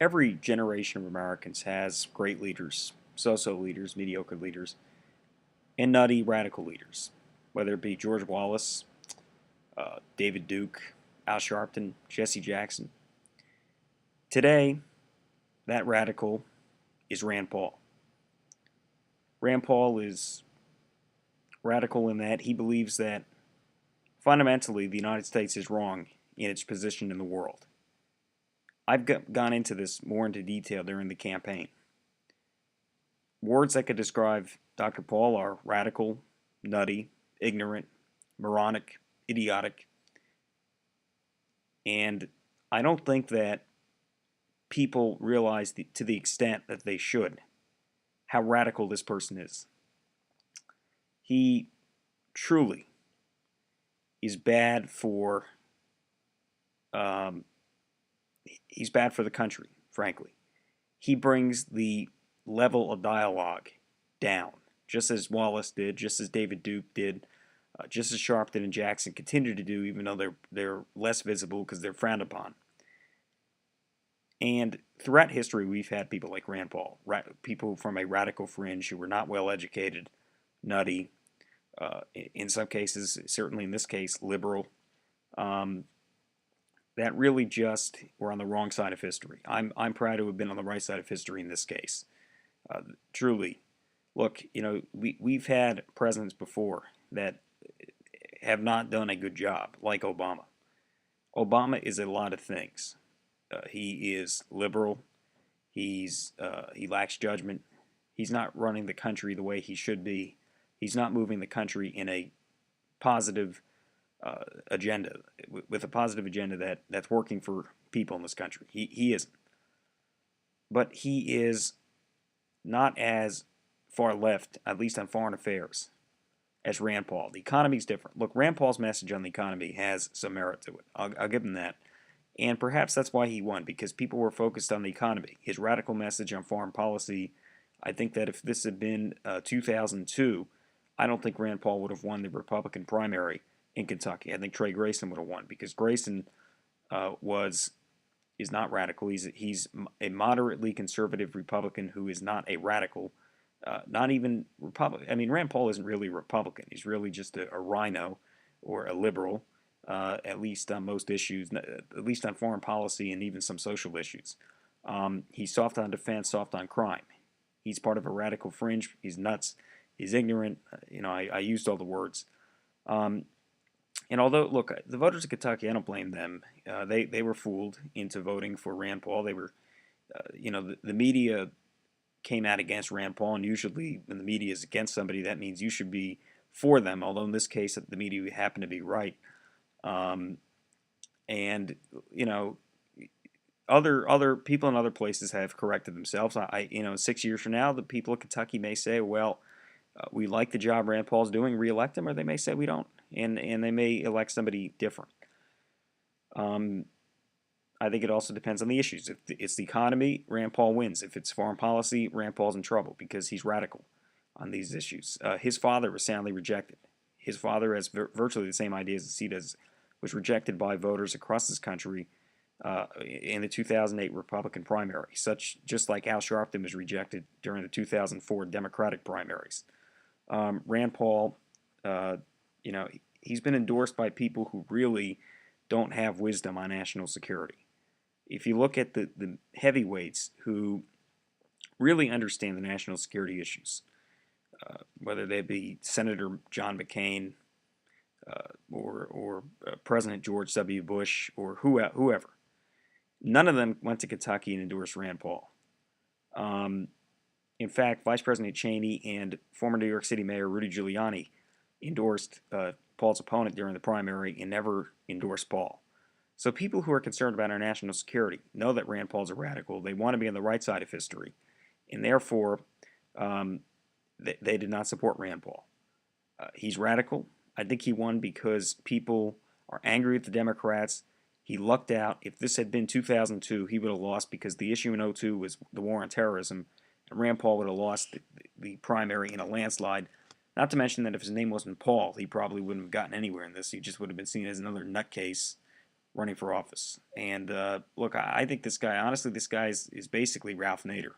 Every generation of Americans has great leaders, so-so leaders, mediocre leaders, and nutty radical leaders, whether it be George Wallace, David Duke, Al Sharpton, Jesse Jackson. Today, that radical is Rand Paul. Rand Paul is radical in that he believes that fundamentally the United States is wrong in its position in the world. I've gone into this more into detail during the campaign. Words that could describe Dr. Paul are radical, nutty, ignorant, moronic, idiotic, and I don't think that people realize to the extent that they should how radical this person is. He truly is bad for um, he's bad for the country, frankly. He brings the level of dialogue down, just as Wallace did, just as David Duke did, just as Sharpton and Jackson continue to do, even though they're less visible because they're frowned upon. And throughout history, we've had people like Rand Paul, people from a radical fringe who were not well educated, nutty, in some cases, certainly in this case, liberal, um, that really just were on the wrong side of history. I'm proud to have been on the right side of history in this case. Truly, look, we've had presidents before that have not done a good job, like Obama. Obama is a lot of things. He is liberal. He lacks judgment. He's not running the country the way he should be. He's not moving the country in a positive agenda, with a positive agenda that's working for people in this country. He isn't. But he is not as far left, at least on foreign affairs, as Rand Paul. The economy is different. Look, Rand Paul's message on the economy has some merit to it. I'll give him that. And perhaps that's why he won, because people were focused on the economy. His radical message on foreign policy, I think that if this had been 2002, I don't think Rand Paul would have won the Republican primary in Kentucky. I think Trey Grayson would have won, because Grayson is not radical. He's a moderately conservative Republican who is not a radical, not even Republican. I mean, Rand Paul isn't really a Republican. He's really just a rhino or a liberal, at least on most issues, at least on foreign policy and even some social issues. He's soft on defense, soft on crime. He's part of a radical fringe. He's nuts. He's ignorant. I used all the words. And although, look, the voters of Kentucky, I don't blame them. They were fooled into voting for Rand Paul. They were, the media came out against Rand Paul, and usually when the media is against somebody, that means you should be for them. Although in this case, the media happened to be right. Um, and other people in other places have corrected themselves. 6 years from now, the people of Kentucky may say, well, we like the job Rand Paul's doing, reelect him, or they may say we don't, and they may elect somebody different. I think it also depends on the issues. If it's the economy, Rand Paul wins. If it's foreign policy, Rand Paul's in trouble because he's radical on these issues. His father was soundly rejected. His father has virtually the same ideas as he does, was rejected by voters across this country in the 2008 Republican primary, just like Al Sharpton was rejected during the 2004 Democratic primaries. Rand Paul, he's been endorsed by people who really don't have wisdom on national security. If you look at the heavyweights who really understand the national security issues, whether they be Senator John McCain or President George W. Bush or whoever, none of them went to Kentucky and endorsed Rand Paul. In fact, Vice President Cheney and former New York City Mayor Rudy Giuliani endorsed Paul's opponent during the primary and never endorsed Paul. So people who are concerned about our national security know that Rand Paul's a radical. They want to be on the right side of history, and therefore they did not support Rand Paul. He's radical. I think he won because people are angry at the Democrats. He lucked out. If this had been 2002, he would have lost because the issue in 2002 was the war on terrorism, and Rand Paul would have lost the primary in a landslide. Not to mention that if his name wasn't Paul, he probably wouldn't have gotten anywhere in this. He just would have been seen as another nutcase running for office. And look, I think this guy, honestly, this guy is basically Ralph Nader.